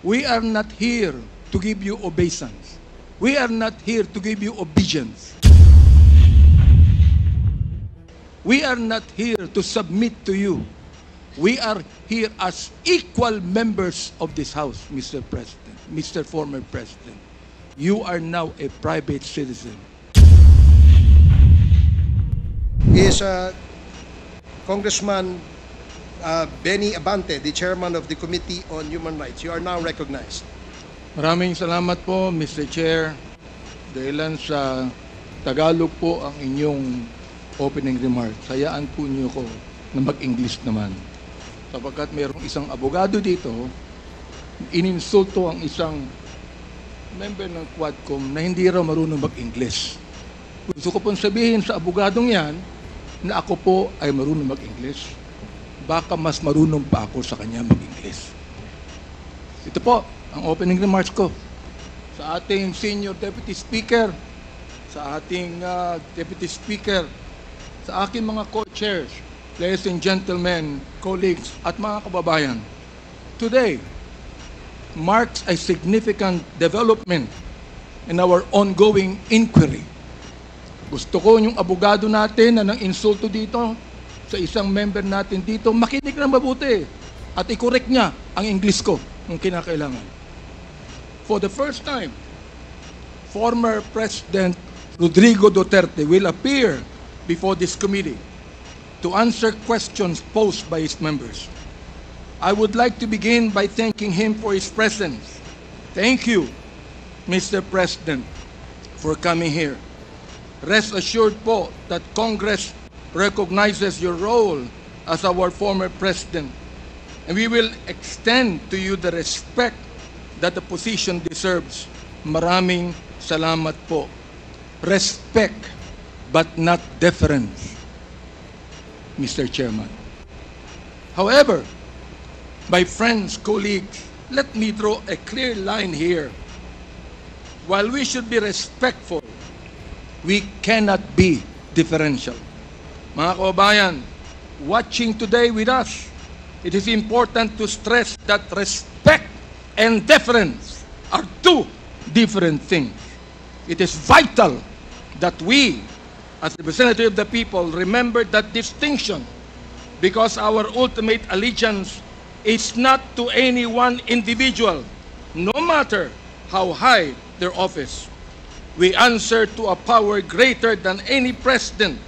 We are not here to give you obeisance. We are not here to give you obedience. We are not here to submit to you. We are here as equal members of this House, Mr. President, Mr. Former President. You are now a private citizen. Is Congressman Benny Abante, the chairman of the Committee on Human Rights. You are now recognized. Maraming salamat po, Mr. Chair. Dahilan sa Tagalog po ang inyong opening remarks. Hayaan po niyo ko na mag-English naman. Sapagkat mayroong isang abogado dito, ininsulto ang isang member ng Quadcom na hindi raw marunong mag-English. Gusto ko pong sabihin sa abogadong yan na ako po ay marunong mag-English. Baka mas marunong pa ako sa kanya mag-English. Ito po ang opening remarks ko sa ating Senior Deputy Speaker, sa ating Deputy Speaker, sa aking mga co-chairs, ladies and gentlemen, colleagues, at mga kababayan. Today marks a significant development in our ongoing inquiry. Gusto ko yung abogado natin na nang insulto dito sa isang member natin dito, makinig na mabuti at i-correct niya ang English ko kung kinakailangan. For the first time, former President Rodrigo Duterte will appear before this committee to answer questions posed by his members. I would like to begin by thanking him for his presence. Thank you, Mr. President, for coming here. Rest assured po that Congress recognizes your role as our former president, and we will extend to you the respect that the position deserves. Maraming salamat po. Respect, but not deference, Mr. Chairman. However, my friends, colleagues, let me draw a clear line here. While we should be respectful, we cannot be differential. Mga kababayan, watching today with us, it is important to stress that respect and deference are two different things. It is vital that we, as representative of the people, remember that distinction, because our ultimate allegiance is not to any one individual, no matter how high their office. We answer to a power greater than any president.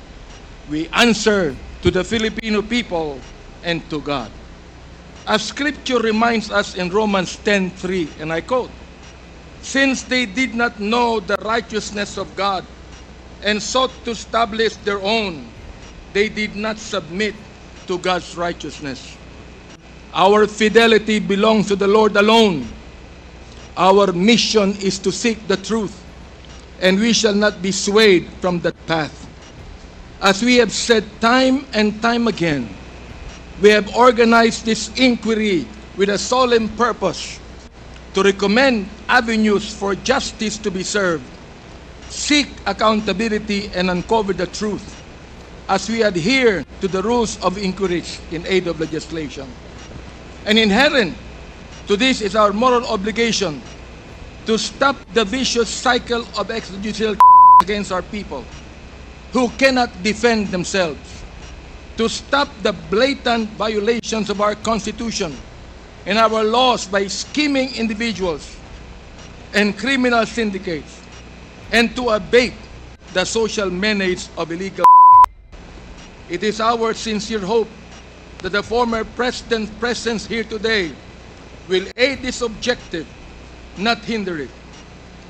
We answer to the Filipino people and to God. As Scripture reminds us in Romans 10:3, and I quote, "Since they did not know the righteousness of God and sought to establish their own, they did not submit to God's righteousness." Our fidelity belongs to the Lord alone. Our mission is to seek the truth, and we shall not be swayed from that path. As we have said time and time again, we have organized this inquiry with a solemn purpose to recommend avenues for justice to be served, seek accountability, and uncover the truth as we adhere to the rules of inquiries in aid of legislation. And inherent to this is our moral obligation to stop the vicious cycle of extrajudicial against our people who cannot defend themselves, to stop the blatant violations of our Constitution and our laws by scheming individuals and criminal syndicates, and to abate the social menace of illegal. It is our sincere hope that the former president's presence here today will aid this objective, not hinder it.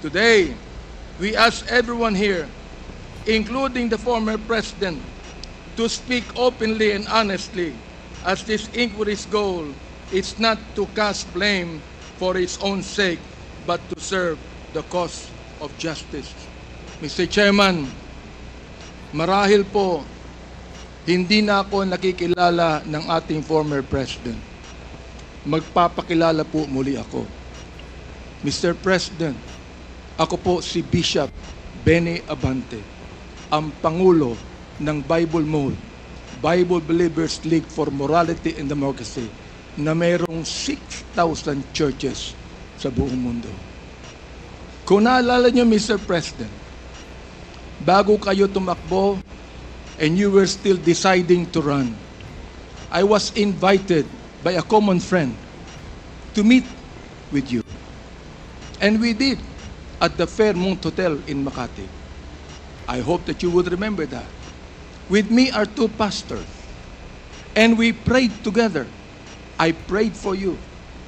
Today, we ask everyone here, including the former president, to speak openly and honestly, as this inquiry's goal is not to cast blame for its own sake, but to serve the cause of justice. Mr. Chairman, marahil po, hindi na ako nakikilala ng ating former president. Magpapakilala po muli ako. Mr. President, ako po si Bishop Benny Abante, ang Pangulo ng Bible Mode, Bible Believers League for Morality and Democracy, na mayroong 6,000 churches sa buong mundo. Kung naalala nyo, Mr. President, bago kayo tumakbo and you were still deciding to run, I was invited by a common friend to meet with you. And we did at the Fairmont Hotel in Makati. I hope that you would remember that. With me are two pastors. And we prayed together. I prayed for you,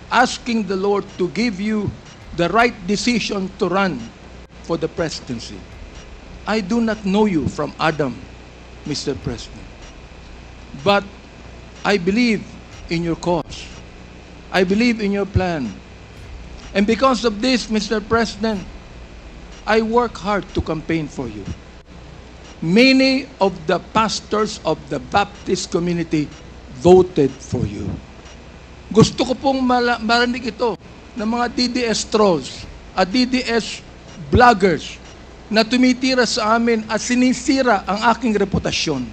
asking the Lord to give you the right decision to run for the presidency. I do not know you from Adam, Mr. President. But I believe in your cause. I believe in your plan. And because of this, Mr. President, I work hard to campaign for you. Many of the pastors of the Baptist community voted for you. Gusto ko pong marinig ito ng mga DDS trolls at DDS vloggers na tumitira sa amin at sinisira ang aking reputasyon.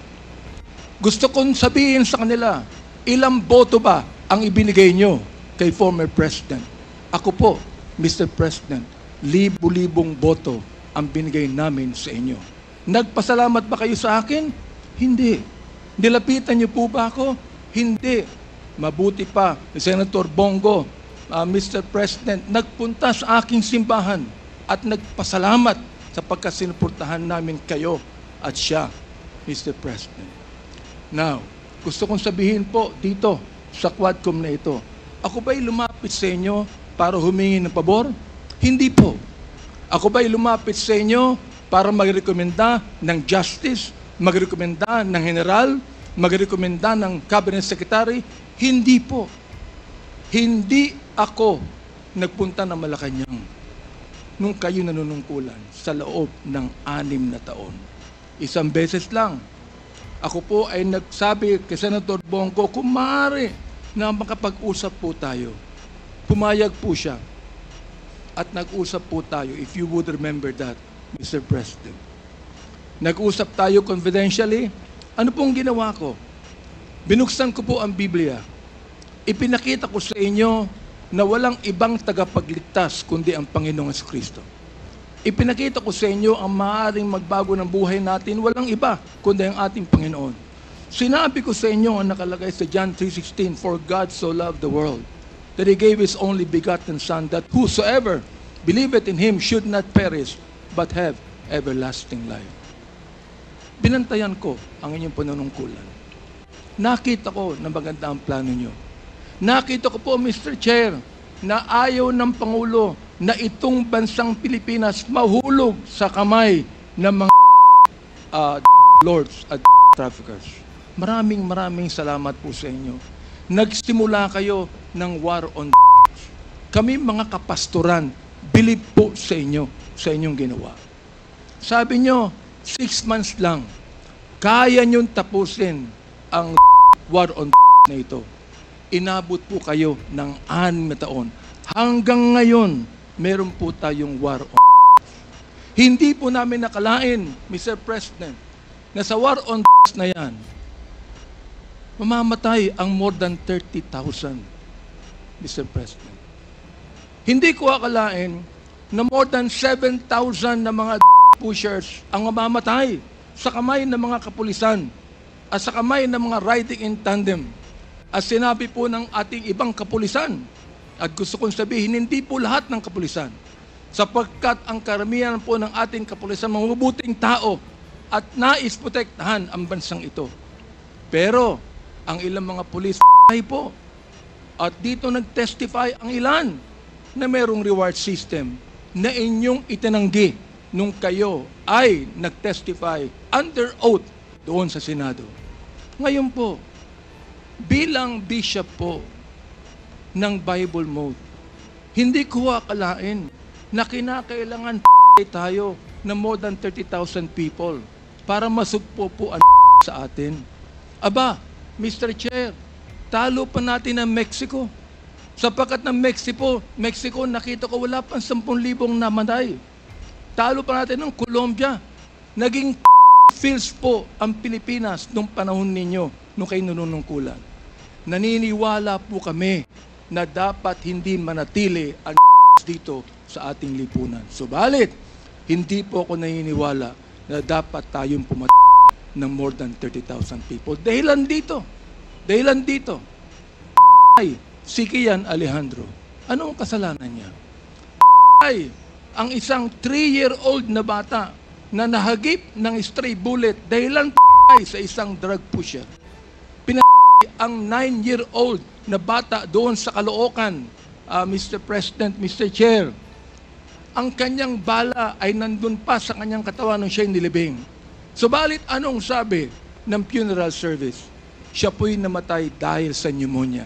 Gusto kong sabihin sa kanila, ilang boto ba ang ibinigay nyo kay former President? Ako po, Mr. President, libo-libong boto ang binigay namin sa inyo. Nagpasalamat ba kayo sa akin? Hindi. Nilapitan niyo po ba ako? Hindi. Mabuti pa, Senator Bongo, Mr. President, nagpunta sa aking simbahan at nagpasalamat sapagkat sinuportahan namin kayo at siya, Mr. President. Now, gusto kong sabihin po dito sa Quadcom na ito, ako ba'y lumapit sa inyo para humingi ng pabor? Hindi po. Ako ba'y lumapit sa inyo para magrekomenda ng justice, magrekomenda ng general, magrekomenda ng cabinet secretary? Hindi po. Hindi ako nagpunta ng Malacanang nung kayo nanunungkulan sa loob ng 6 na taon. Isang beses lang. Ako po ay nagsabi kay Senator Bongo, kung maaari na makapag-usap po tayo. Pumayag po siya. At nag-usap po tayo, if you would remember that, Mr. President. Nag-usap tayo confidentially. Ano pong ginawa ko? Binuksan ko po ang Biblia. Ipinakita ko sa inyo na walang ibang tagapagligtas kundi ang Panginoong Kristo. Ipinakita ko sa inyo ang maaaring magbago ng buhay natin, walang iba kundi ang ating Panginoon. Sinabi ko sa inyo ang nakalagay sa John 3:16, "For God so loved the world, that He gave His only begotten Son, that whosoever believeth in Him should not perish, but have everlasting life." Binantayan ko ang inyong panunungkulan. Nakita ko na maganda ang plano nyo. Nakita ko po, Mr. Chair, na ayaw ng Pangulo na itong bansang Pilipinas mahulog sa kamay ng mga lords at traffickers. Maraming salamat po sa inyo. Nagsimula kayo ng war on kami mga kapastoran, believe po sa inyo, sa inyong ginawa. Sabi nyo, 6 months lang, kaya nyo tapusin ang war on na ito. Inabot po kayo ng 6 na taon. Hanggang ngayon, meron po tayong war on. Hindi po namin nakalain, Mr. President, na sa war on na yan, mamamatay ang more than 30,000, Mr. President. Hindi ko akalain na more than 7,000 na mga pushers ang mamamatay sa kamay ng mga kapulisan at sa kamay ng mga riding in tandem. At sinabi po ng ating ibang kapulisan, at gusto kong sabihin, hindi po lahat ng kapulisan, sapagkat ang karamihan po ng ating kapulisan mga mabuting tao at nais protektahan ang bansang ito. Pero ang ilang mga pulis ay po, at dito nag-testify ang ilan na merong reward system na inyong itinanggi nung kayo ay nag-testify under oath doon sa Senado. Ngayon po, bilang bishop po ng Bible Mode, hindi ko akalain na kinakailangan tayo na more than 30,000 people para masugpo po ang sa atin. Aba, Mr. Chair, talo pa natin ang Mexico. Sapagkat ng Mexico, nakita ko wala pang 10,000 namatay. Talo pa natin ng Colombia. Naging feels po ang Pilipinas nung panahon ninyo, nung kayo nanunungkulan. Naniniwala po kami na dapat hindi manatili ang dito sa ating lipunan. Subalit, hindi po ako naniniwala na dapat tayong pumatay ng more than 30,000 people. Dahilan dito. Ay, si Kian Alejandro. Ano ang kasalanan niya? Ay, ang isang 3-year-old na bata na nahagip ng stray bullet dahilan sa isang drug pusher. Ang 9-year-old na bata doon sa Caloocan, Mr. President, Mr. Chair, ang kanyang bala ay nandun pa sa kanyang katawan nung siya'y nilibing. Subalit anong sabi ng funeral service? Siya po'y namatay dahil sa pneumonia.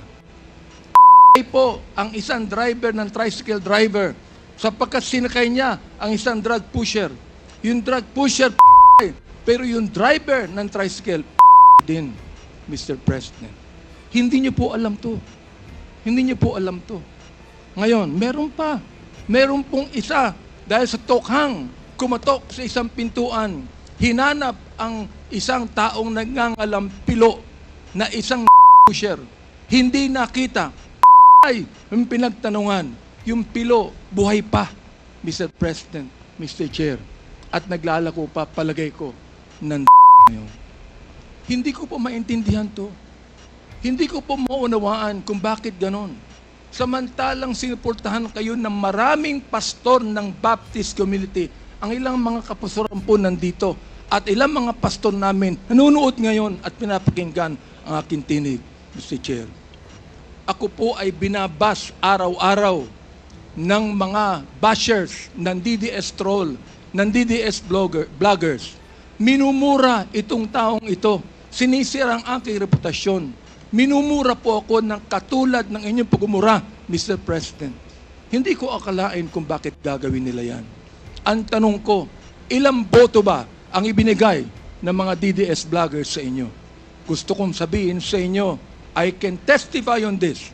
Po ang isang driver ng tricycle driver sapagkat sinakay niya ang isang drug pusher. Yung drug pusher pero yung driver ng tricycle din, Mr. President. Hindi niyo po alam to. Ngayon, meron pong isa dahil sa tokhang kumatok sa isang pintuan, hinanap ang isang taong nagngangalampilo na isang pusher. Hindi nakita. Yung pinagtanungan, yung pilo, buhay pa, Mr. President, Mr. Chair, at naglalako pa, palagay ko, ng ngayon. Hindi ko po maintindihan to. Hindi ko po maunawaan kung bakit ganon. Samantalang sinuportahan kayo ng maraming pastor ng Baptist community. Ang ilang mga kapastoran po nandito at ilang mga pastor namin nanonood ngayon at pinapakinggan ang aking tinig, Mr. Chair. Ako po ay binabas araw-araw ng mga bashers ng DDS troll, ng DDS bloggers. Minumura itong taong ito. Sinisira ang aking reputasyon. Minumura po ako ng katulad ng inyong pagmumura, Mr. President. Hindi ko akalain kung bakit gagawin nila yan. Ang tanong ko, ilang boto ba ang ibinigay ng mga DDS bloggers sa inyo? Gusto kong sabihin sa inyo, I can testify on this,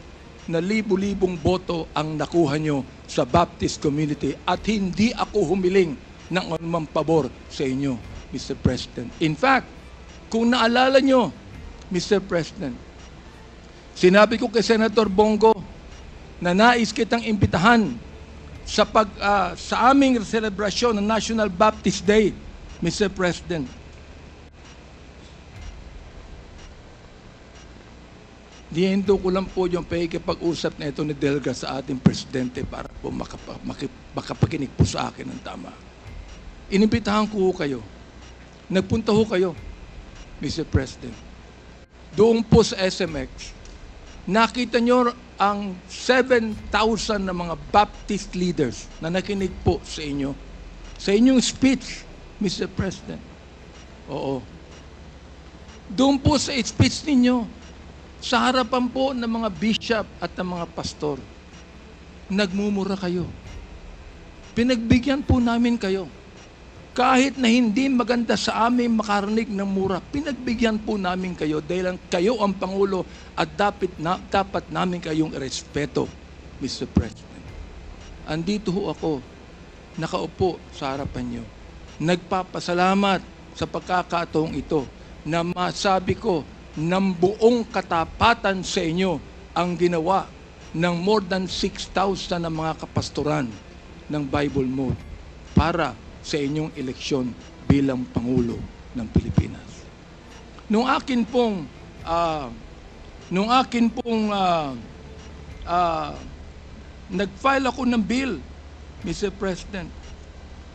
na libu-libong boto ang nakuha nyo sa Baptist community at hindi ako humiling ng anumang pabor sa inyo, Mr. President. In fact, kung naalala nyo, Mr. President, sinabi ko kay Senator Bongo na nais kitang imbitahan sa aming selebrasyon ng National Baptist Day, Mr. President. Dihinto ko lang po yung pakikipag-usap na ito ni Delga sa ating presidente para po makapakinig po sa akin ng tama. Inimbitahan ko kayo. Nagpunta ho kayo, Mr. President. Doon po sa SMX, nakita nyo ang 7,000 na mga Baptist leaders na nakinig po sa inyo. Sa inyong speech, Mr. President. Oo. Doon po sa speech ninyo, sa harapan po ng mga bishop at ng mga pastor, nagmumura kayo. Pinagbigyan po namin kayo. Kahit na hindi maganda sa amin makarinig ng mura, pinagbigyan po namin kayo dahil kayo ang Pangulo at dapat namin kayong irespeto, Mr. President. Andito ho ako, nakaupo sa harapan nyo. Nagpapasalamat sa pagkakataong ito na masabi ko ng buong katapatan sa inyo ang ginawa ng more than 6,000 na mga kapastoran ng Bible Mode para sa inyong eleksyon bilang Pangulo ng Pilipinas. Nung akin pong nag-file ako ng bill, Mr. President,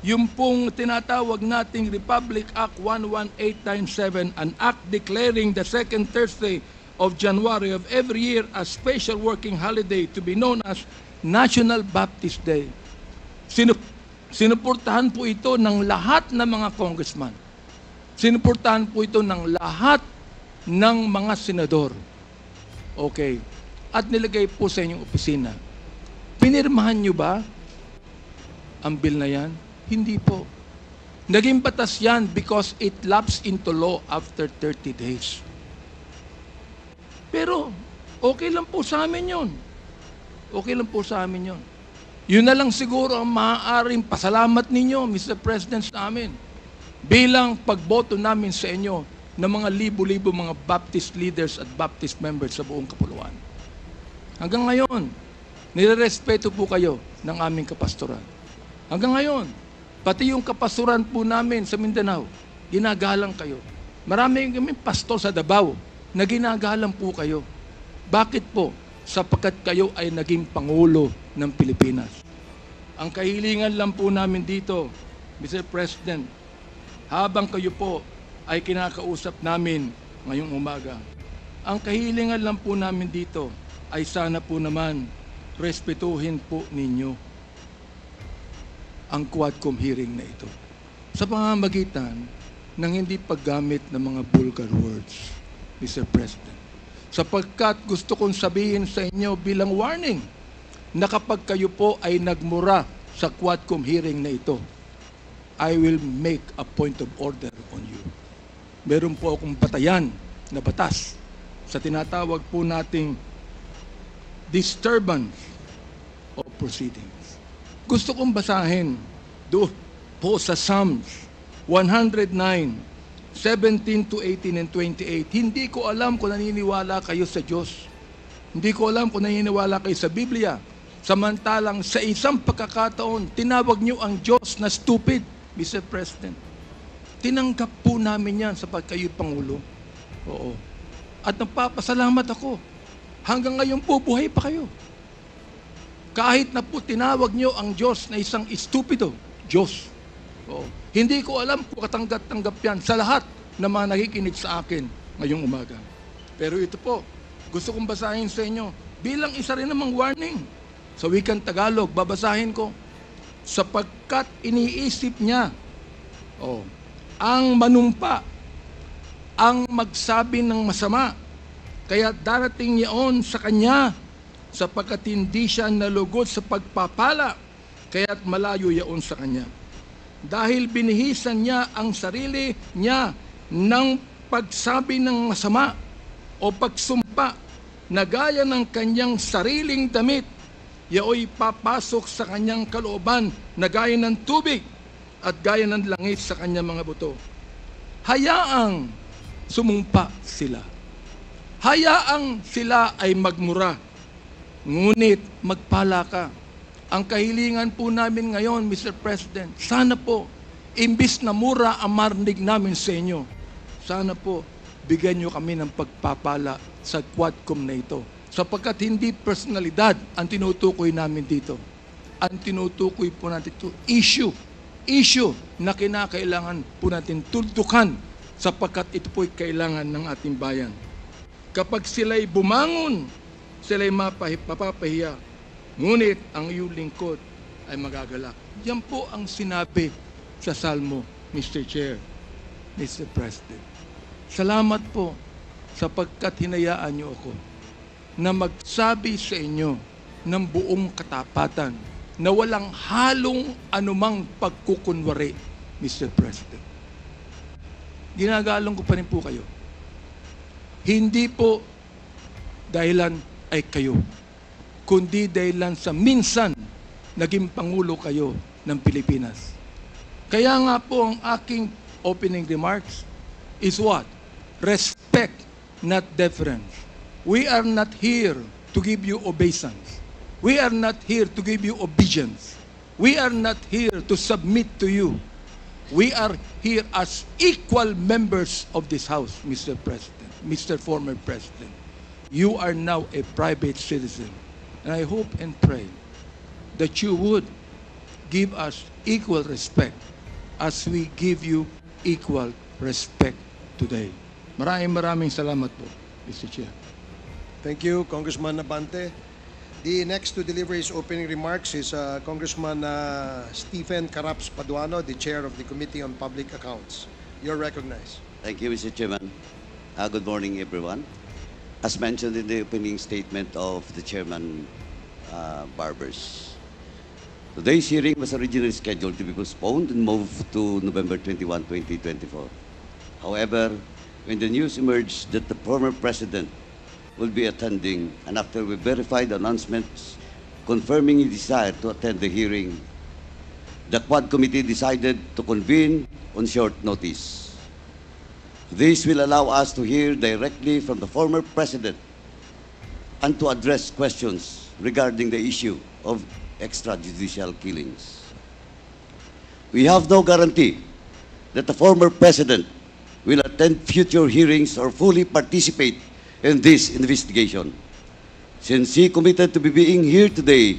yung pong tinatawag nating Republic Act 11897, an act declaring the second Thursday of January of every year as special working holiday to be known as National Baptist Day. Sinuportahan po ito ng lahat ng mga congressman. Sinuportahan po ito ng lahat ng mga senador. Okay. At nilagay po sa inyong opisina. Pinirmahan nyo ba ang bill na yan? Hindi po. Naging batas yan because it lapsed into law after 30 days. Pero, okay lang po sa amin yun. Okay lang po sa amin yun. Yun na lang siguro ang maaaring pasalamat ninyo, Mr. President, sa amin. Bilang pagboto namin sa inyo ng mga libo-libo mga Baptist leaders at Baptist members sa buong kapuluan. Hanggang ngayon, Nirerespeto po kayo ng aming kapastoran. Hanggang ngayon, pati yung kapastoran po namin sa Mindanao, ginagalang kayo. Marami kami pastor sa Davao na ginagalang po kayo. Bakit po? Sapagkat kayo ay naging Pangulo ng Pilipinas. Ang kahilingan lang po namin dito, Mr. President, habang kayo po ay kinakausap namin ngayong umaga, ang kahilingan lang po namin dito ay sana po naman respetuhin po ninyo ang Quadcom hearing na ito sa pamamagitan ng hindi paggamit ng mga vulgar words, Mr. President. Sapagkat gusto kong sabihin sa inyo bilang warning na kapag kayo po ay nagmura sa Quadcom hearing na ito, I will make a point of order on you. Meron po akong batayan na batas sa tinatawag po nating disturbance of proceedings. Gusto kong basahin doon po sa Psalms 109, 17 to 18 and 28. Hindi ko alam kung naniniwala kayo sa Diyos. Hindi ko alam kung naniniwala kayo sa Biblia. Samantalang sa isang pagkakataon, tinawag niyo ang Diyos na stupid, Mr. President. Tinanggap po namin yan sapagkat kayo Pangulo. Oo. At nagpapasalamat ako. Hanggang ngayon po, buhay pa kayo. Kahit na po tinawag niyo ang Diyos na isang estupido, Diyos. Oo. Hindi ko alam kung katanggap-tanggap yan sa lahat na mga nakikinig sa akin ngayong umaga. Pero ito po, gusto kong basahin sa inyo bilang isa rin namang warning. Sa wikang Tagalog, babasahin ko. Sapagkat iniisip niya, ang manumpa, ang magsabi ng masama, kaya darating yaon sa kanya, sapagkat hindi siya nalugod sa pagpapala, kaya't malayo yaon sa kanya. Dahil binihisan niya ang sarili niya ng pagsabi ng masama o pagsumpa na gaya ng kanyang sariling damit, yaoy papasok sa kanyang kalooban na gaya ng tubig at gaya ng langit sa kanyang mga buto. Hayaang sumumpa sila. Hayaang sila ay magmura. Ngunit magpala ka. Ang kahilingan po namin ngayon, Mr. President, sana po, imbis na mura ang marinig namin sa inyo, sana po, bigyan nyo kami ng pagpapala sa Quadcom na ito. Sapagkat hindi personalidad ang tinutukoy namin dito. Ang tinutukoy po natin ito, issue na kinakailangan po natin tuldukan sapagkat ito po'y kailangan ng ating bayan. Kapag sila'y bumangon, sila'y mapapahiya, ngunit ang iyong lingkod ay magagalak. Yan po ang sinabi sa Salmo, Mr. Chair, Mr. President. Salamat po sapagkat hinayaan niyo ako na magsabi sa inyo ng buong katapatan na walang halong anumang pagkukunwari, Mr. President. Ginagalang ko pa rin po kayo. Hindi po dahilan ay kayo, kundi dahilan sa minsan naging Pangulo kayo ng Pilipinas. Kaya nga po ang aking opening remarks is what? Respect, not deference. We are not here to give you obeisance. We are not here to give you obedience. We are not here to submit to you. We are here as equal members of this House, Mr. President, Mr. Former President. You are now a private citizen. And I hope and pray that you would give us equal respect as we give you equal respect today. Maraming salamat po, Mr. Chair. Thank you, Congressman Abante. The next to deliver his opening remarks is Congressman Stephen Caraps Paduano, the Chair of the Committee on Public Accounts. You're recognized. Thank you, Mr. Chairman. Good morning, everyone. As mentioned in the opening statement of the Chairman Barbers, today's hearing was originally scheduled to be postponed and moved to November 21, 2024. However, when the news emerged that the former President will be attending, and after we verified announcements confirming his desire to attend the hearing, the Quad Committee decided to convene on short notice. This will allow us to hear directly from the former President and to address questions regarding the issue of extrajudicial killings. We have no guarantee that the former president will attend future hearings or fully participate in this investigation. Since he committed to be being here today,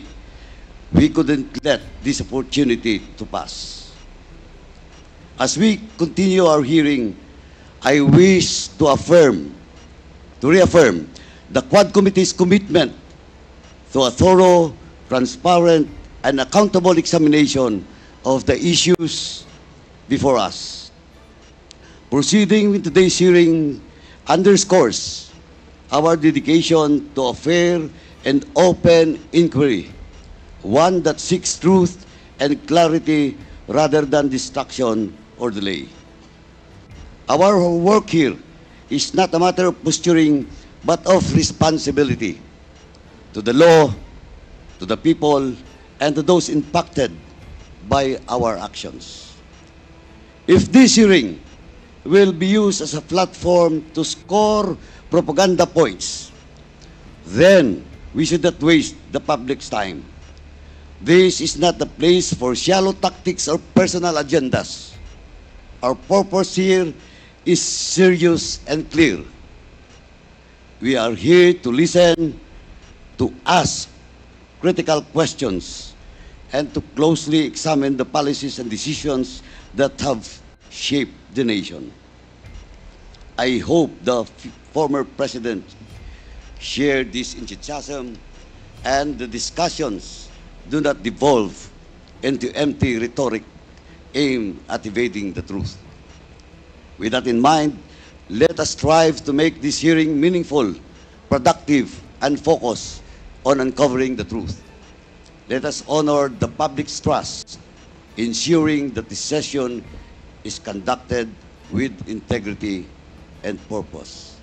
we couldn't let this opportunity to pass. As we continue our hearing, I wish to reaffirm the Quad Committee's commitment to a thorough, transparent, and accountable examination of the issues before us. Proceeding with today's hearing underscores our dedication to a fair and open inquiry, one that seeks truth and clarity rather than distraction or delay. Our work here is not a matter of posturing, but of responsibility to the law, to the people, and to those impacted by our actions. If this hearing will be used as a platform to score propaganda points, then we should not waste the public's time. This is not the place for shallow tactics or personal agendas. Our purpose here is serious and clear. We are here to listen, to ask critical questions, and to closely examine the policies and decisions that have shaped the nation. I hope the former president shared this enthusiasm and the discussions do not devolve into empty rhetoric aimed at evading the truth. With that in mind, let us strive to make this hearing meaningful, productive, and focused on uncovering the truth. Let us honor the public's trust, ensuring that this session is conducted with integrity and purpose.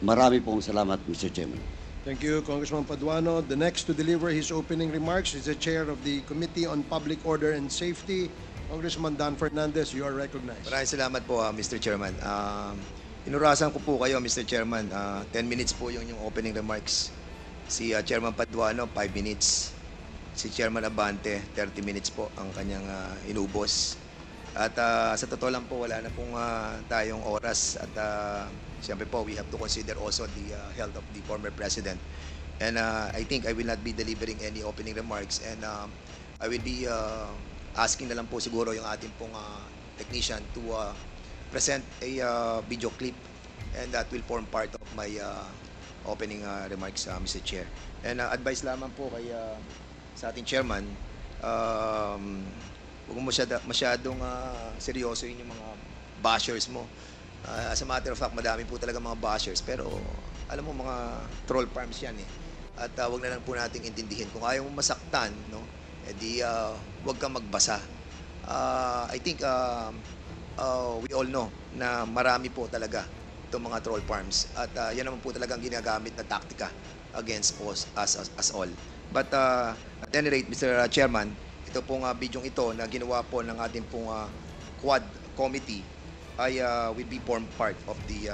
Marami pong salamat, Mr. Chairman. Thank you, Congressman Paduano. The next to deliver his opening remarks is the Chair of the Committee on Public Order and Safety, Congressman Dan Fernandez. You are recognized. Maraming salamat po, Mr. Chairman. Inurasan ko po kayo, Mr. Chairman. 10 minutes po yung opening remarks. Si Chairman Paduano, 5 minutes. Si Chairman Abante, 30 minutes po ang kanyang inubos. At sa totoo lang po, wala na pong tayong oras. At siyempre po, we have to consider also the health of the former president. And I think I will not be delivering any opening remarks. And I will be asking na lang po siguro yung ating pong technician to present a video clip. And that will form part of my opening remarks, Mr. Chair. And advice lamang po kay sa ating chairman, huwag mo masyadong seryoso yun yung mga bashers mo. As a matter of fact, madami po talaga mga bashers, pero alam mo, mga troll farms yan eh. At huwag na lang po nating intindihin. Kung ayaw mo masaktan, no, edi huwag kang magbasa. I think we all know na marami po talaga itong mga troll farms. At yan naman po talagang ginagamit na taktika against us all. But at any rate, Mr. Chairman, ito pong bidyong ito na ginawa po ng ating pong Quad Committee ay will be formed part of the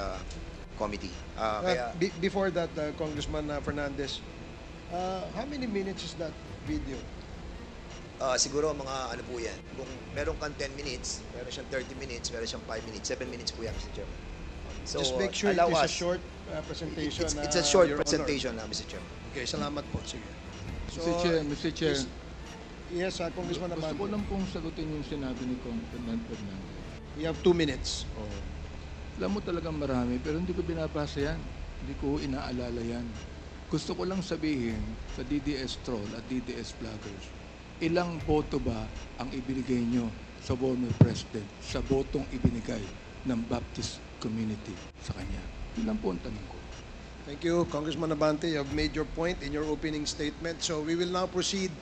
committee. Before that, Congressman Fernandez, how many minutes is that video? Siguro mga ano po yan. Kung meron kang 10 minutes, meron siyang 30 minutes, meron siyang 5 minutes, 7 minutes po yan, Mr. Chairman. So, just make sure it is a short presentation. It's a short Your presentation, Honor. Mr. Chairman. Okay, salamat po. Sige. Mr. Chair, Yes, Congressman gusto Abante. ko lang pong sagutin yung sinabi ni Congressman Fernandez. You have 2 minutes. Oh. Alam mo talagang marami, pero hindi ko binabasa yan. Hindi ko inaalala yan. Gusto ko lang sabihin sa DDS troll at DDS vloggers, ilang boto ba ang ibinigay nyo sa former president sa botong ibinigay ng Baptist community sa kanya? Yun lang po ang tanong ko. Thank you, Congressman Abante. You have made your point in your opening statement. So we will now proceed.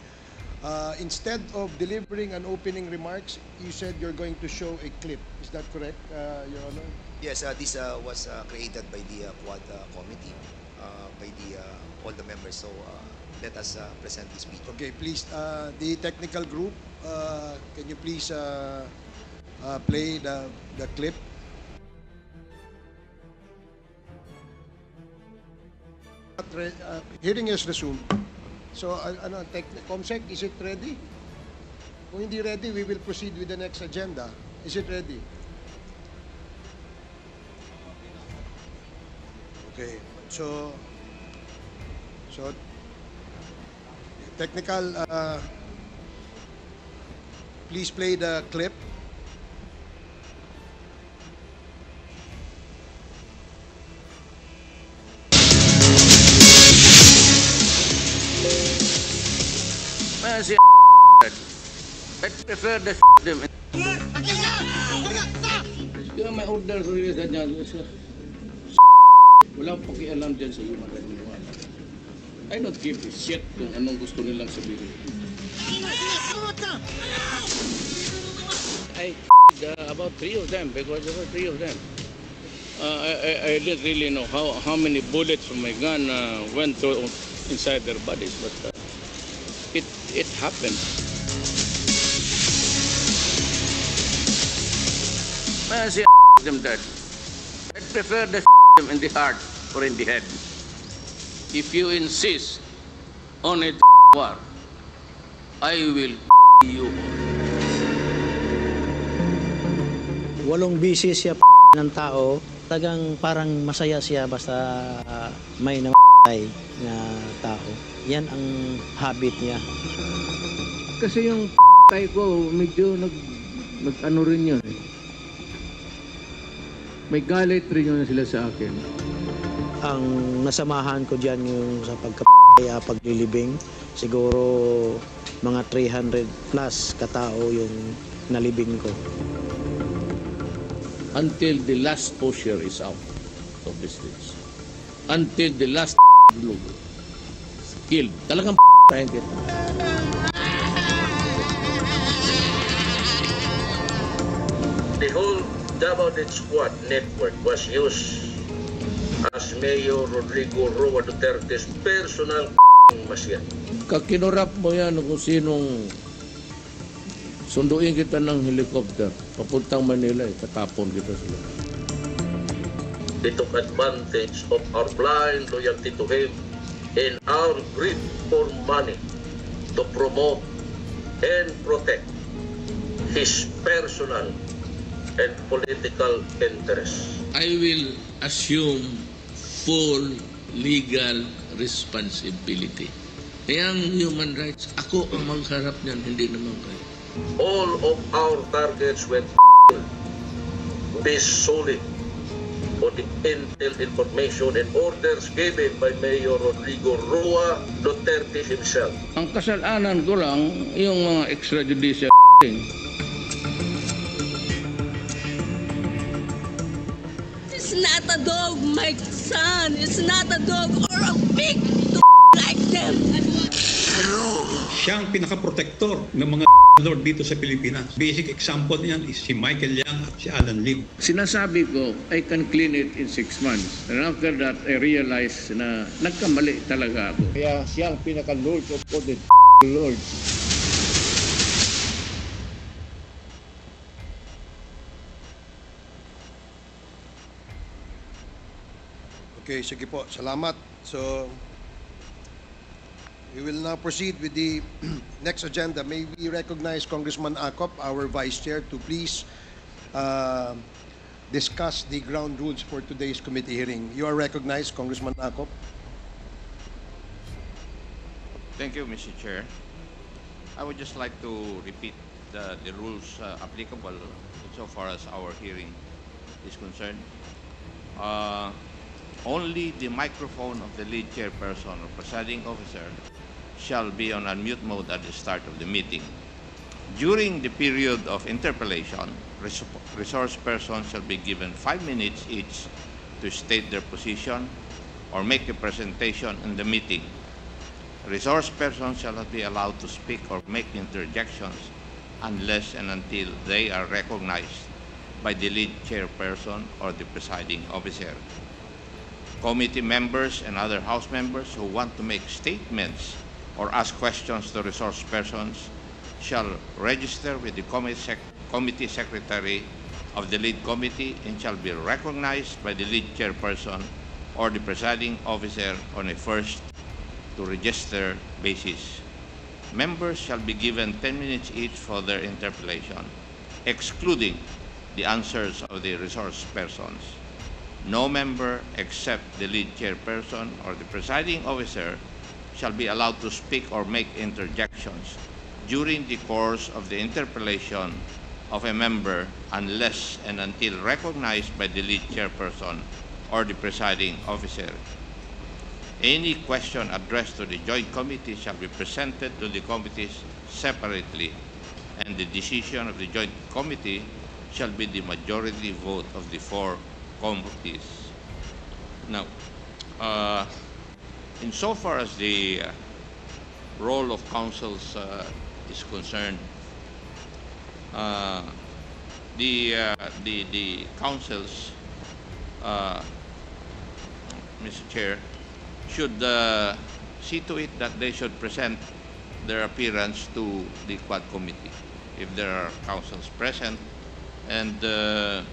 Instead of delivering an opening remarks, you said you're going to show a clip. Is that correct, Your Honor? Yes, this was created by the Quad Committee, by all the members. So let us present this video. Okay, please, the technical group, can you please play the clip? Hearing is resumed. So, Comsec, is it ready? Kung hindi ready, we will proceed with the next agenda. Is it ready? Okay. So technical, please play the clip. Si I prefer the them. Kaya may order sa iyo sa dyan. Walang pakialam dyan sa iyo magandang. I don't give a shit kung anong gusto nilang sabihin. About three of them because there were three of them. I didn't really know how many bullets from my gun went through inside their bodies, but it happened. Si them dead. I prefer the them in the heart or in the head. If you insist on a war, I will you. 8 bisis siya ng tao, tagang parang masaya siya basta may namatay na tao. Yan ang habit niya. Kasi yung kay ko medyo nag-ano rin yun. May galit rin yun sila sa akin. Ang nasamahan ko diyan yung sa paglilibing, siguro mga 300 plus katao yung nalibing ko. Until the last pusher is out of the streets. Until the last killed. Talagang tayo kita. The whole Davao Death Squad network was used as Mayor Rodrigo Roa Duterte's personal masyan. Kakinurap mo yan kung sinong sunduin kita ng helicopter papuntang Manila, katapon kita sila. They took advantage of our blind loyalty to him and our greed for money to promote and protect his personal and political interests. I will assume full legal responsibility. Kaya ang human rights, ako ang magharap niyan, hindi naman kayo. All of our targets were based solely on the intel information and orders given by Mayor Rodrigo Roa Duterte himself. Ang kasalanan ko lang, yung mga extrajudicial It's not a dog, my son. It's not a dog or a pig to like them. Siya ang pinaka-protector ng mga lord dito sa Pilipinas. Basic example niyan is si Michael Yang at si Alan Lim. Sinasabi ko, I can clean it in 6 months. And after that, I realized na nagkamali talaga ako. Kaya siya ang pinaka-lord of all the lords. Okay, sige po. Salamat. So, we will now proceed with the next agenda. May we recognize Congressman Acop, our Vice Chair, to please discuss the ground rules for today's committee hearing. You are recognized, Congressman Acop. Thank you, Mr. Chair. I would just like to repeat the rules applicable so far as our hearing is concerned. Only the microphone of the lead chairperson or presiding officer shall be on unmute mode at the start of the meeting. During the period of interpellation, resource persons shall be given 5 minutes each to state their position or make a presentation in the meeting. Resource persons shall not be allowed to speak or make interjections unless and until they are recognized by the lead chairperson or the presiding officer. Committee members and other House members who want to make statements or ask questions to resource persons shall register with the committee secretary of the lead committee and shall be recognized by the lead chairperson or the presiding officer on a first to register basis. Members shall be given 10 minutes each for their interpellation, excluding the answers of the resource persons. No member except the lead chairperson or the presiding officer shall be allowed to speak or make interjections during the course of the interpellation of a member unless and until recognized by the lead chairperson or the presiding officer. Any question addressed to the joint committee shall be presented to the committees separately, and the decision of the joint committee shall be the majority vote of the 4 committees. Now, insofar as the role of councils is concerned, the councils, Mr. Chair, should see to it that they should present their appearance to the Quad Committee if there are councils present, and the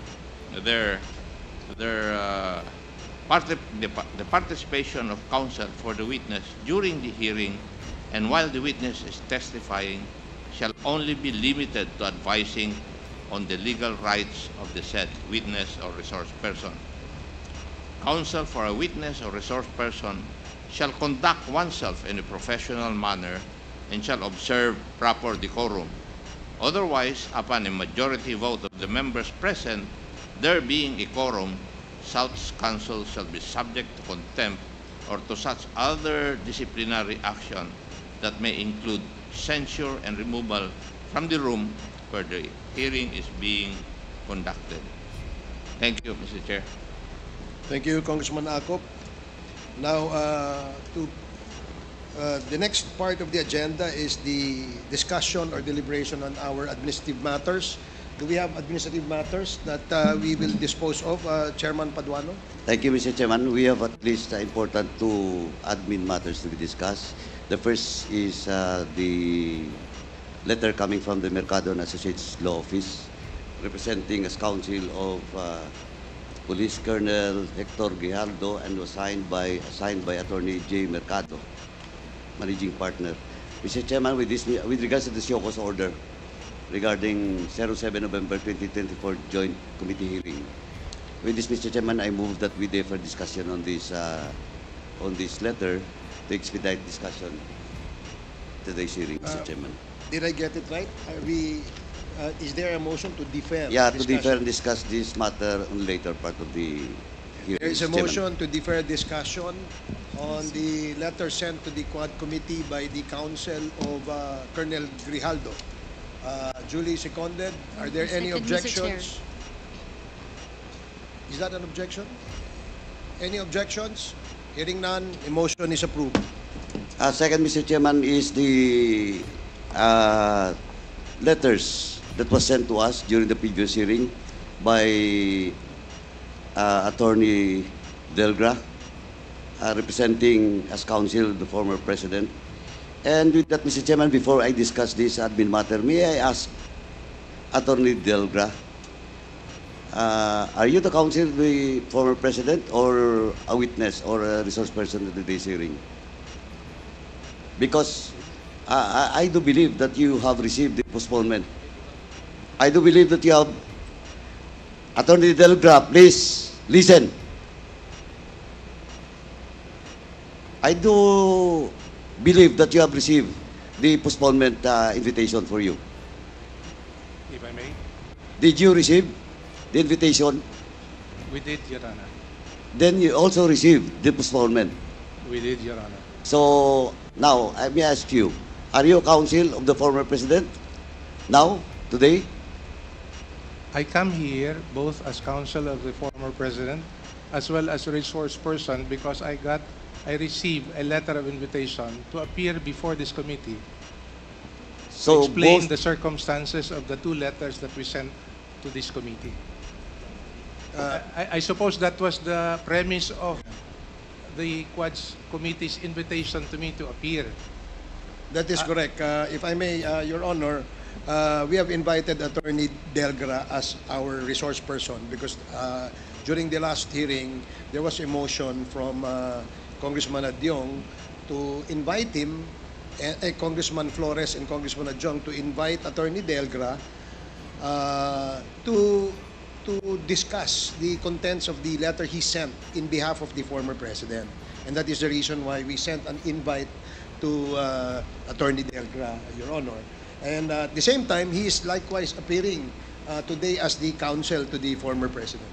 participation of counsel for the witness during the hearing and while the witness is testifying shall only be limited to advising on the legal rights of the said witness or resource person. Counsel for a witness or resource person shall conduct oneself in a professional manner and shall observe proper decorum. Otherwise, upon a majority vote of the members present, there being a quorum, such counsel shall be subject to contempt or to such other disciplinary action that may include censure and removal from the room where the hearing is being conducted. Thank you, Mr. Chair. Thank you, Congressman Akop. Now, the next part of the agenda is the discussion or deliberation on our administrative matters. Do we have administrative matters that we will dispose of, Chairman Paduano? Thank you, Mr. Chairman. We have at least important 2 admin matters to be discussed. The first is the letter coming from the Mercado and Associates Law Office, representing as counsel of Police Colonel Hector Grijaldo, and was signed by Attorney J. Mercado, Managing Partner. Mr. Chairman, with regards to the show cause order regarding 07 November 2024 Joint Committee hearing, with this, Mr. Chairman, I move that we defer discussion on this letter to expedite discussion today's hearing, Mr. Chairman. Did I get it right? Is there a motion to defer? Yeah, to discussion? defer and discuss this matter on later part of the hearing. There is a Mr. Chairman. motion to defer discussion on the letter sent to the Quad Committee by the counsel of Colonel Grijaldo. Duly seconded. Are there any Second, Mr. Chair. objections? Is that an objection? Any objections? Hearing none, the motion is approved. Second, Mr. Chairman, is the letters that was sent to us during the previous hearing by Attorney Delgra, representing as counsel the former president. And with that, Mr. Chairman, before I discuss this admin matter, may I ask Attorney Delgra, are you the counsel of the former president or a witness or a resource person at today's hearing? Because I do believe that you have received the postponement. I do believe that you have. Attorney Delgra, please listen. I do believe that you have received the postponement invitation for you. If I may, Did you receive the invitation? we did, Your Honor. Then you also received the postponement. We did, Your Honor. So now, I may ask you, are you counsel of the former president now, today? I come here both as counsel of the former president as well as a resource person because I received a letter of invitation to appear before this committee to So explain both, the circumstances of the 2 letters that we sent to this committee. I suppose that was the premise of the Quads Committee's invitation to me to appear. That is correct. If I may, Your Honor, we have invited Attorney Delgra as our resource person because during the last hearing, there was a motion from Congressman Adyong to invite him, Congressman Flores and Congressman Adjong, to invite Attorney Delgra to discuss the contents of the letter he sent in behalf of the former president. And that is the reason why we sent an invite to Attorney Delgra, Your Honor. And at the same time, he is likewise appearing today as the counsel to the former president.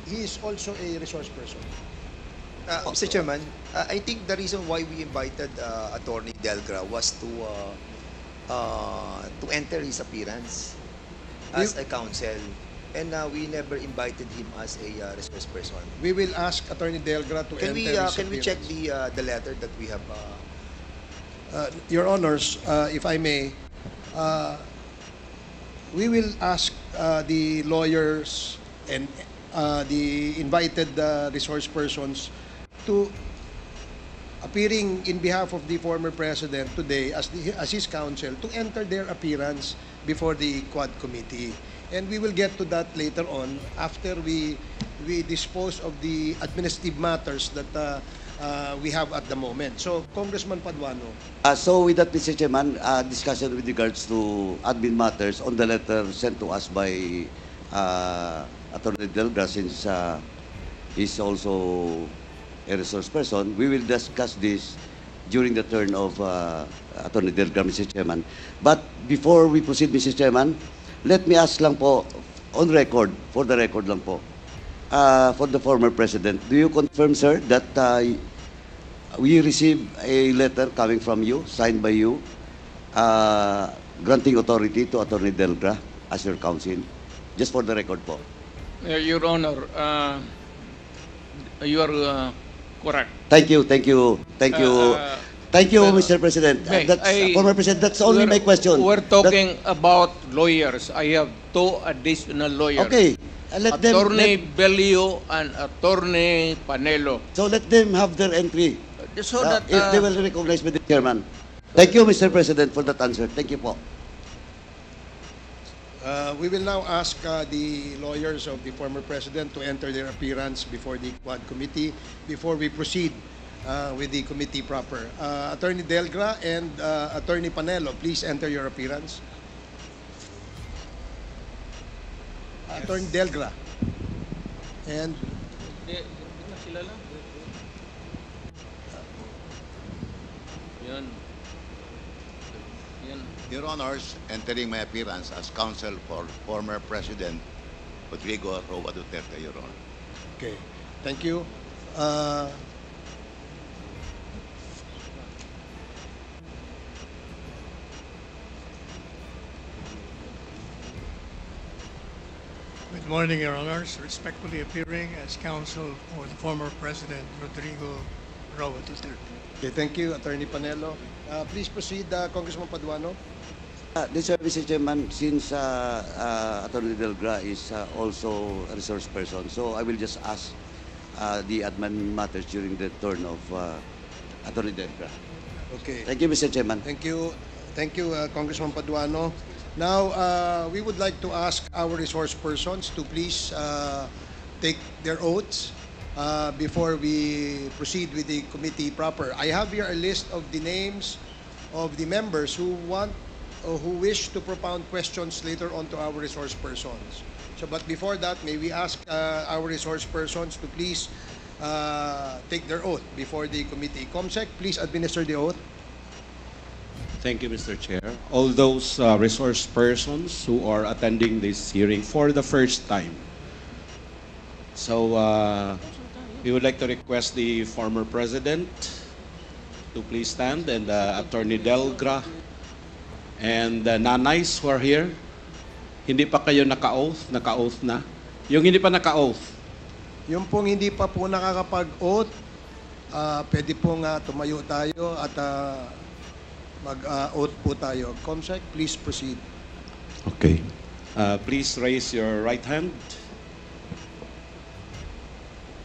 He is also a resource person. Mr. Chairman, I think the reason why we invited Attorney Delgra was to enter his appearance as a counsel, and we never invited him as a resource person. We will ask Attorney Delgra to enter his Can we check appearance. the letter that we have? Your Honors, if I may, we will ask the lawyers and the invited resource persons to appearing in behalf of the former president today as his counsel to enter their appearance before the Quad Committee. And we will get to that later on after we dispose of the administrative matters that we have at the moment. So, Congressman Paduano. So with that, Mr. Chairman, discussion with regards to admin matters on the letter sent to us by Attorney Delgra, since he's also a resource person, we will discuss this during the turn of Attorney Delgra, Mr. Chairman. But before we proceed, Mr. Chairman, let me ask lang po, on record, for the record lang po, for the former president, do you confirm, sir, that we received a letter coming from you, signed by you, granting authority to Attorney Delgra as your counsel? Just for the record po. Your Honor, you are correct. Thank you, thank you, thank you. Thank you, Mr. President. Former President, that's only my question. We're talking about lawyers. I have two additional lawyers. Okay. Attorney Belio and Attorney Panelo. So let them have their entry. So that if they will recognize with the chairman. Thank you, Mr. President, for that answer. Thank you po. We will now ask the lawyers of the former president to enter their appearance before the Quad Committee before we proceed with the committee proper. Attorney Delgra and Attorney Panelo, please enter your appearance. Attorney Delgra. And Your Honors, entering my appearance as counsel for former President Rodrigo Roa Duterte, Your Honor. okay, thank you. Good morning, Your Honors. Respectfully appearing as counsel for the former President Rodrigo Roa Duterte. Okay, thank you, Attorney Panelo. Please proceed, Congressman Paduano. Mr. Chairman, since Attorney Delgra is also a resource person, so I will just ask the admin matters during the turn of Attorney Delgra. Okay. Thank you, Mr. Chairman. Thank you, Congressman Paduano. Now, we would like to ask our resource persons to please take their oaths before we proceed with the committee proper. I have here a list of the names of the members who wish to propound questions later on to our resource persons. So, but before that, may we ask our resource persons to please take their oath before the committee. COMSEC, please administer the oath. Thank you, Mr. Chair. All those resource persons who are attending this hearing for the first time. So, we would like to request the former president to please stand, and Attorney Delgra, and nanays who are here. Hindi pa kayo naka-oath na. Yung hindi pa naka-oath. Yung pong hindi pa po nakakapag-oath, pwede pong tumayo tayo at mag-oath po tayo. COMSEC, please proceed. Okay. Please raise your right hand.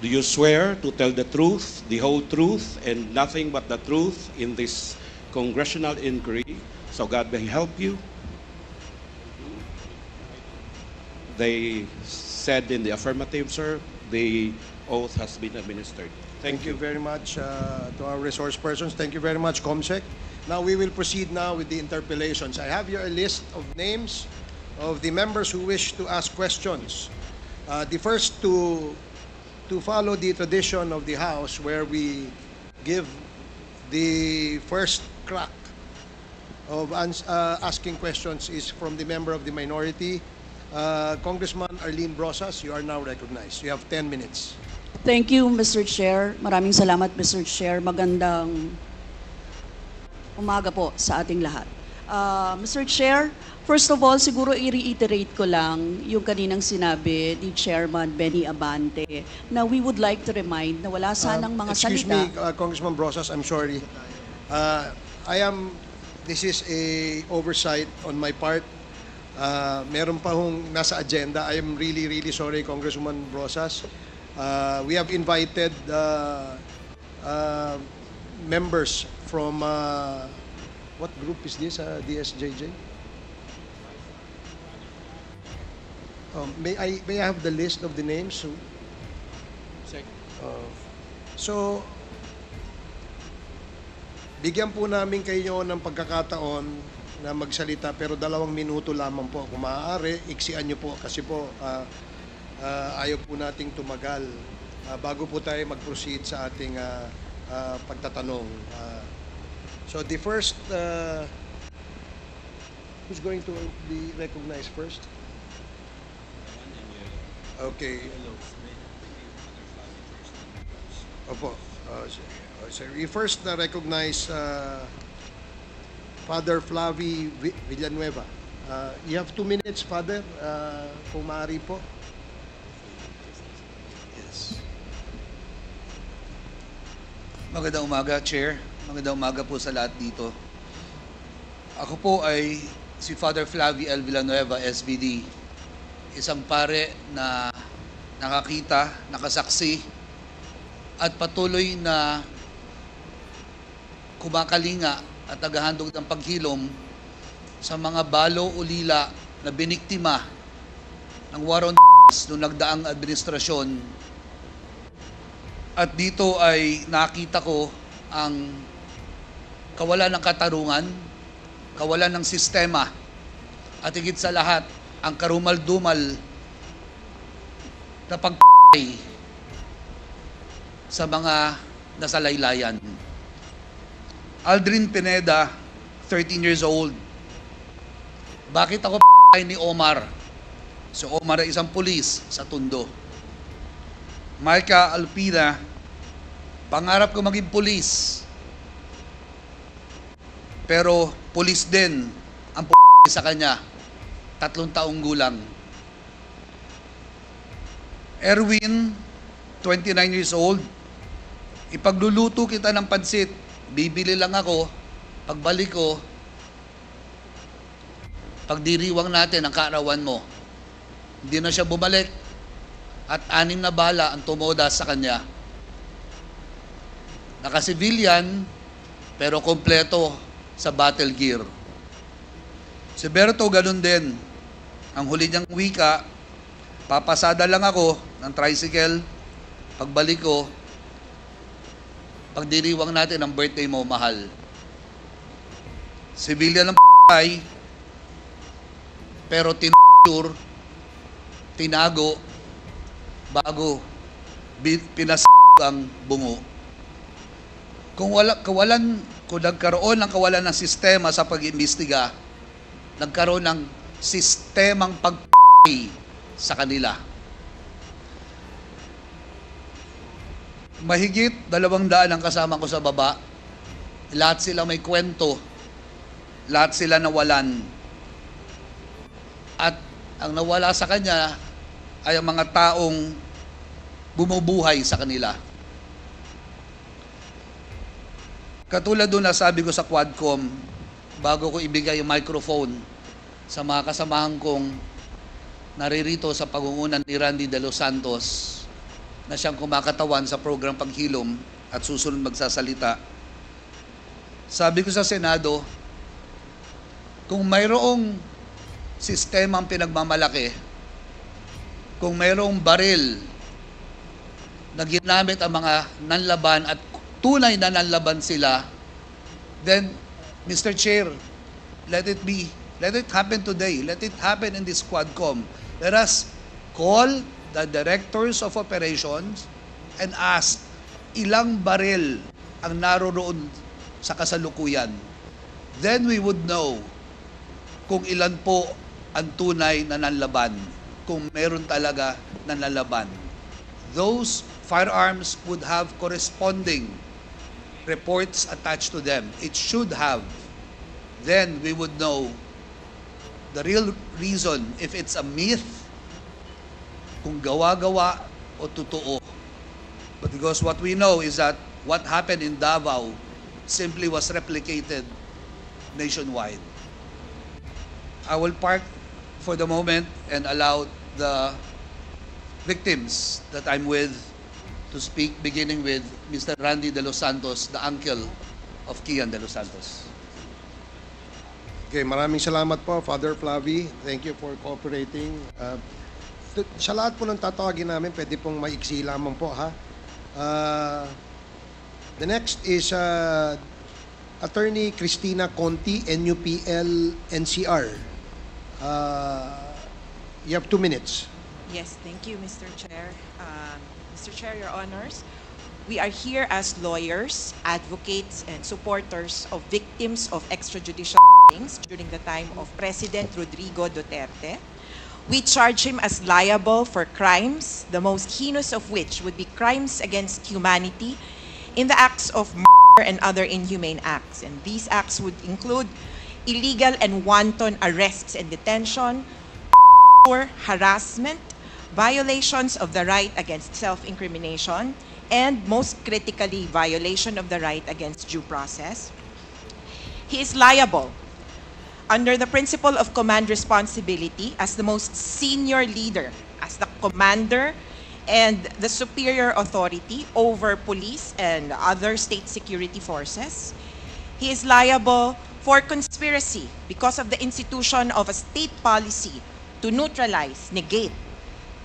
Do you swear to tell the truth, the whole truth, and nothing but the truth in this congressional inquiry, so God may help you? They said in the affirmative, sir. The oath has been administered. Thank you very much to our resource persons. Thank you very much, Comsec. Now we will proceed now with the interpellations. I have here a list of names of the members who wish to ask questions. The first to follow the tradition of the House, where we give the first crack of asking questions, is from the member of the minority. Congressman Arlene Brosas, you are now recognized. You have 10 minutes. Thank you, Mr. Chair. Maraming salamat, Mr. Chair. Magandang umaga po sa ating lahat. Mr. Chair, first of all, siguro i-reiterate ko lang yung kaninang sinabi ni Chairman Benny Abante na we would like to remind na wala sanang mga Excuse salita. me, Congressman Brosas, I'm sorry. This is a oversight on my part. Meron pa hong nasa agenda. I am really, really sorry, Congressman Brosas. We have invited members from, what group is this, DSJJ? May I have the list of the names? So, bigyan po namin kayo ng pagkakataon na magsalita, pero 2 minuto lamang po. Kung maaari, iksian nyo po kasi po ayaw po nating tumagal bago po tayo mag-proceed sa ating pagtatanong. So the first, who's going to be recognized first? Okay. Opo. So we first recognize Father Flavi Villanueva. You have 2 minutes, Father, kung maaari po. Yes. Magandang umaga, Chair. Magandang umaga po sa lahat dito. Ako po ay si Father Flavi L. Villanueva, SBD. Isang pare na nakakita, nakasaksi, at patuloy na kumakalinga at naghahandog ng paghilom sa mga balo ulila na biniktima ng war on noong nagdaang administrasyon. At dito ay nakita ko ang kawalan ng katarungan, kawalan ng sistema, at higit sa lahat, ang karumal-dumal na pagpapay sa mga nasalaylayan. Aldrin Pineda, 13 years old. Bakit ako ni Omar? Si Omar ay isang pulis sa Tondo. Marca Alpina, pangarap ko maging pulis. Pero pulis din ang sa kanya. 3 taong gulang. Erwin, 29 years old. Ipagluluto kita ng pansit. Bibili lang ako. Pagbalik ko, pagdiriwang natin ang kaarawan mo. Hindi na siya bumalik. At 6 na bala ang tumoda sa kanya. Naka-civilian, pero kompleto sa battle gear. Si Berto, ganun din. Ang huli niyang wika, papasada lang ako ng tricycle. Pagbalik ko, pagdiriwang natin ang birthday mo, mahal. Civilian ng p***ay, pero tinago, bago ang bungo. Kung nagkaroon ng kawalan ng sistema sa pag-imbestiga, nagkaroon ng sistemang pag-p***ay sa kanila. Mahigit 200 ang kasama ko sa baba. Lahat sila may kwento. Lahat sila nawalan. At ang nawala sa kanya ay ang mga taong bumubuhay sa kanila. Katulad doon na sabi ko sa Quadcom, bago ko ibigay yung microphone sa mga kasamahan kong naririto sa pangungunan ni Randy De Los Santos na siyang kumakatawan sa program Paghilom at susunod magsasalita. Sabi ko sa Senado, kung mayroong sistemang pinagmamalaki, kung mayroong baril na ginamit ang mga nanlaban at tunay na nanlaban sila, then, Mr. Chair, let it happen today. Let it happen in this Quadcom. Let us call the directors of operations and ask ilang baril ang naroroon sa kasalukuyan. Then we would know kung ilan po ang tunay na nanlaban, kung meron talaga na nanlaban. Those firearms would have corresponding reports attached to them. It should have. Then we would know the real reason, if it's a myth, kung gawa-gawa o totoo. But because what we know is that what happened in Davao simply was replicated nationwide. I will park for the moment and allow the victims that I'm with to speak, beginning with Mr. Randy De Los Santos, the uncle of Kian De Los Santos. Okay, maraming salamat po, Father Flavi. Thank you for cooperating. Sa lahat po ng tatawagin namin, pwede pong maiksi lamang po, ha? The next is Attorney Cristina Conti, NUPL NCR. You have 2 minutes. Yes, thank you, Mr. Chair. Mr. Chair, Your Honors, we are here as lawyers, advocates, and supporters of victims of extrajudicial killings during the time of President Rodrigo Duterte. We charge him as liable for crimes, the most heinous of which would be crimes against humanity in the acts of murder and other inhumane acts. And these acts would include illegal and wanton arrests and detention, harassment, violations of the right against self-incrimination, and most critically, violation of the right against due process. He is liable under the principle of command responsibility as the most senior leader, as the commander and the superior authority over police and other state security forces. He is liable for conspiracy because of the institution of a state policy to neutralize, negate,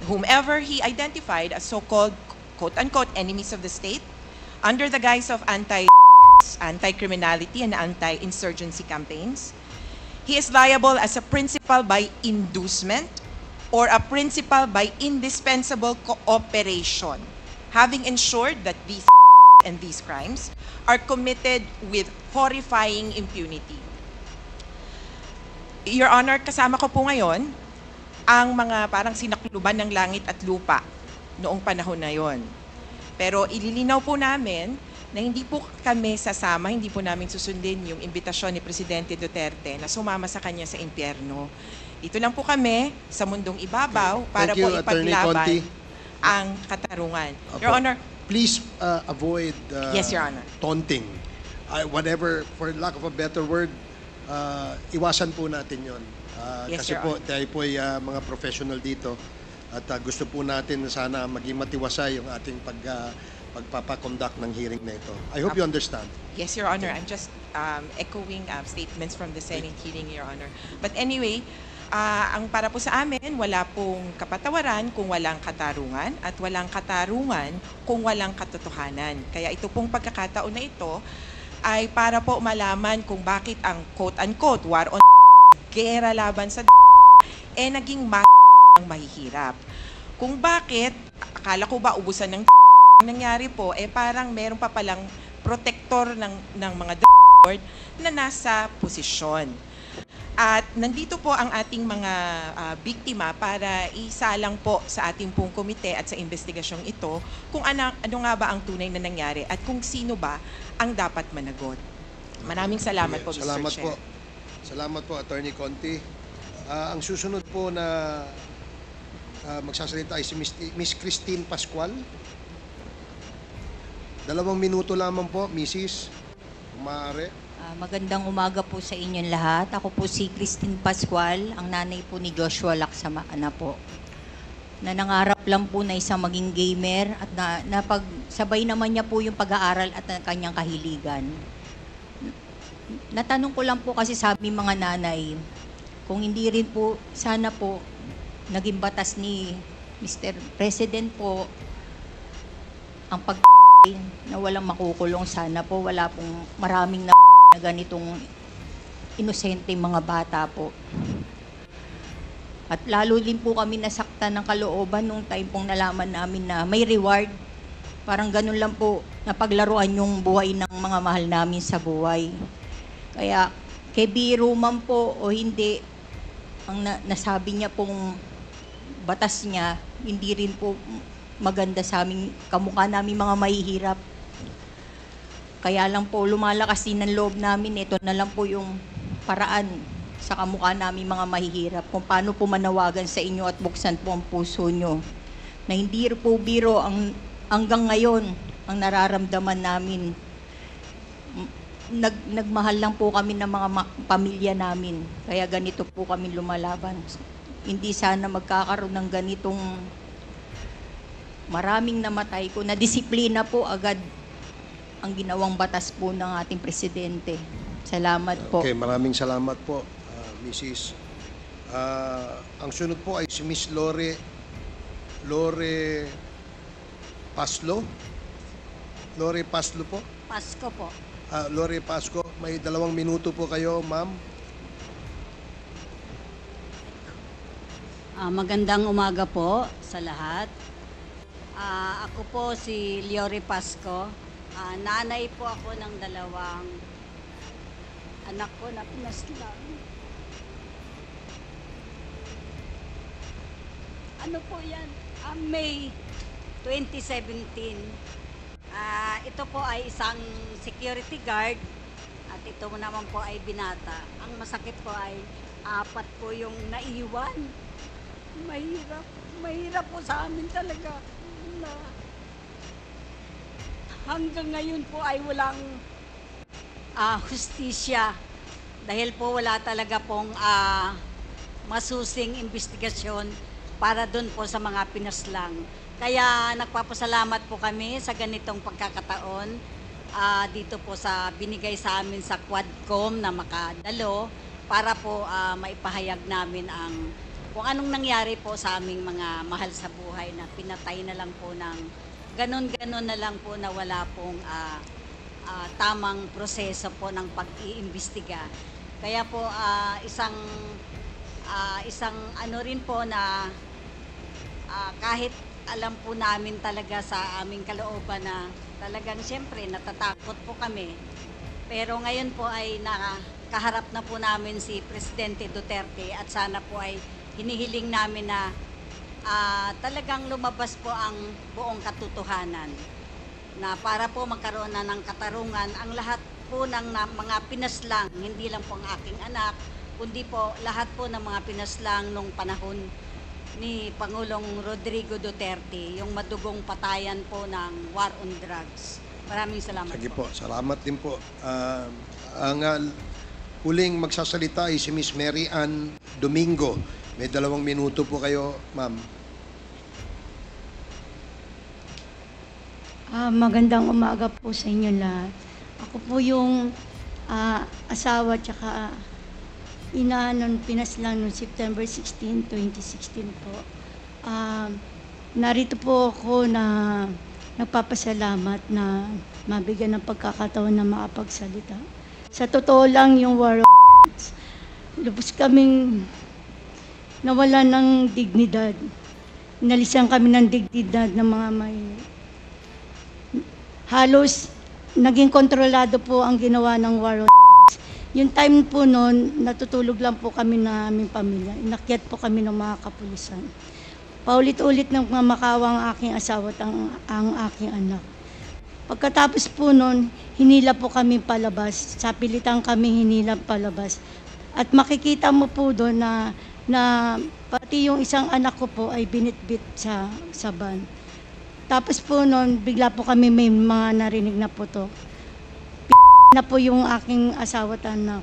whomever he identified as so-called quote-unquote enemies of the state under the guise of anti-criminality and anti-insurgency campaigns. He is liable as a principal by inducement or a principal by indispensable cooperation, having ensured that these and these crimes are committed with horrifying impunity. Your Honor, kasama ko po ngayon ang mga parang sinakluban ng langit at lupa noong panahon na yon. Pero ililinaw po namin na hindi po kami sasama, hindi po namin susundin yung imbitasyon ni Presidente Duterte na sumama sa kanya sa impyerno. Dito lang po kami sa mundong ibabaw para po ipaglaban ang katarungan. Your Honor, please avoid yes, Your Honor. Taunting. Whatever, for lack of a better word, iwasan po natin yon. Yes, Kasi Your po, Honor. tayo po ay mga professional dito at gusto po natin na sana maging matiwasay yung ating pagpapakonduct ng hearing na ito. I hope you understand. Yes, Your Honor. I'm just echoing statements from the Senate hearing, Your Honor. But anyway, ang para po sa amin, wala pong kapatawaran kung walang katarungan at walang katarungan kung walang katotohanan. Kaya ito pong pagkakataon na ito ay para po malaman kung bakit ang quote-unquote war on gera laban sa naging ang mahihirap. Kung bakit, akala ko ba ubusan ng nangyari po, parang meron pa palang protector ng mga lord na nasa posisyon. At nandito po ang ating mga biktima para isalang po sa ating pong komite at sa investigasyong ito kung ano nga ba ang tunay na nangyari at kung sino ba ang dapat managot. Maraming salamat po, Mr. Salamat Chair. po. Salamat po, Attorney Conti. Ang susunod po na magsasalita ay si Miss Christine Pascual. 2 minuto lamang po, Mrs. Kung maaari. Magandang umaga po sa inyong lahat. Ako po si Christine Pascual, ang nanay po ni Joshua Lacsamana po. Na nangarap lang po na isang maging gamer at napagsabay naman niya po yung pag-aaral at ang kanyang kahiligan. Natanong ko lang po kasi sa aming mga nanay, kung hindi rin po, sana po, naging batas ni Mr. President po ang pag na walang makukulong. Sana po wala pong maraming na ganitong inosente mga bata po. At lalo din po kami nasaktan ng kalooban nung time pong nalaman namin na may reward. Parang ganun lang po, napaglaruan yung buhay ng mga mahal namin sa buhay. Kaya, kay biro man po o hindi, ang nasabi niya pong batas niya, hindi rin po maganda sa aming kamukha namin mga mahihirap. Kaya lang po, lumalakas din ang loob namin. Ito na lang po yung paraan sa kamukha namin mga mahihirap, kung paano po manawagan sa inyo at buksan po ang puso nyo. Na hindi po biro ang hanggang ngayon ang nararamdaman namin. Nagmahal lang po kami ng mga pamilya namin. Kaya ganito po kami lumalaban. Hindi sana magkakaroon ng ganitong maraming namatay ko. Na disiplina po agad ang ginawang batas po ng ating presidente. Salamat po. Okay, maraming salamat po, Mrs. Ang sunod po ay si Miss Lore Paslo. Lore Paslo po. Pasko po. Lore Pasco, may 2 minuto po kayo, ma'am. Magandang umaga po sa lahat. Ako po si Lore Pasco. Nanay po ako ng 2 anak ko na pinaslang. Ano po yan? May 2017. Ito po ay isang security guard at ito naman po ay binata. Ang masakit po ay 4 po yung naiwan. Mahirap po sa amin talaga na hanggang ngayon po ay walang hustisya dahil po wala talaga pong masusing investigasyon para doon po sa mga pinaslang. Kaya nagpapasalamat po kami sa ganitong pagkakataon dito po sa binigay sa amin sa Quadcom na makadalo para po maipahayag namin ang kung anong nangyari po sa aming mga mahal sa buhay na pinatay na lang po ng ganon-ganon na lang po na wala pong tamang proseso po ng pag-iimbestiga. Kaya po isang ano rin po na kahit alam po namin talaga sa aming kalooban na talagang siyempre natatakot po kami. Pero ngayon po ay nakaharap na po namin si Presidente Duterte at sana po ay hinihiling namin na talagang lumabas po ang buong katotohanan na para po magkaroon na ng katarungan ang lahat po ng mga pinaslang, hindi lang po ang aking anak, kundi po lahat po ng mga pinaslang nung panahon ni Pangulong Rodrigo Duterte, yung madugong patayan po ng war on drugs. Maraming salamat. Sige po, salamat din po. Ang huling magsasalita ay si Miss Mary Ann Domingo. May 2 minuto po kayo, ma'am. Magandang umaga po sa inyo lahat. Ako po yung asawa tsaka ina nun pinaslang noong September 16, 2016 po. Narito po ako na nagpapasalamat na mabigyan ng pagkakataon na makapagsalita. Sa totoo lang yung war on drugs, lubos kaming nawala ng dignidad. Inalisan kami ng dignidad ng mga may halos naging kontrolado po ang ginawa ng war on drugs. Yung time po noon, natutulog lang po kami na aming pamilya. Inakyat po kami ng mga kapulisan. Paulit-ulit ng mamakawa ang aking asawa at ang aking anak. Pagkatapos po noon, hinila po kami palabas. Sa pilitan kami hinila palabas. At makikita mo po doon na pati yung isang anak ko po ay binitbit sa van. Tapos po noon, bigla po kami may mga narinig na putok. Na po yung aking asawa at anak.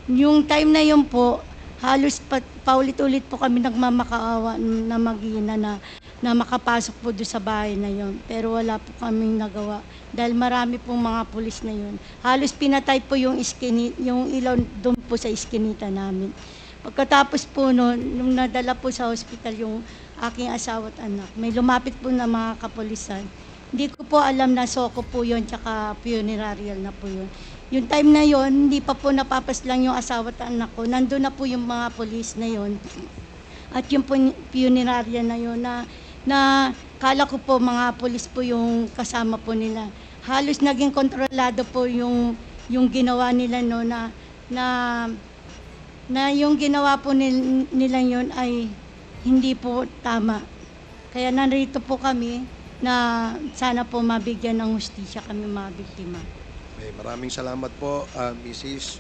Yung time na yun po, halos paulit-ulit po kami nagmamakaawa na mag-ina na makapasok po doon sa bahay na yun. Pero wala po kaming nagawa dahil marami pong mga pulis na yun. Halos pinatay po yung ilaw doon po sa iskinita namin. Pagkatapos po noon, nung nadala po sa hospital yung aking asawa at anak, may lumapit po na mga kapulisan. Hindi ko po alam na soko po yun, tsaka funerarial na po yun. Yung time na yun, hindi pa po napapaslang yung asawa at anak ko. Nandun na po yung mga polis na yun. At yung funerarial na yun, na kala ko po mga polis po yung kasama po nila. Halos naging kontrolado po yung ginawa nila no, na yung ginawa po nila yun ay hindi po tama. Kaya narito po kami na sana po mabigyan ng hustisya kami mga biktima. Maraming salamat po, Mrs.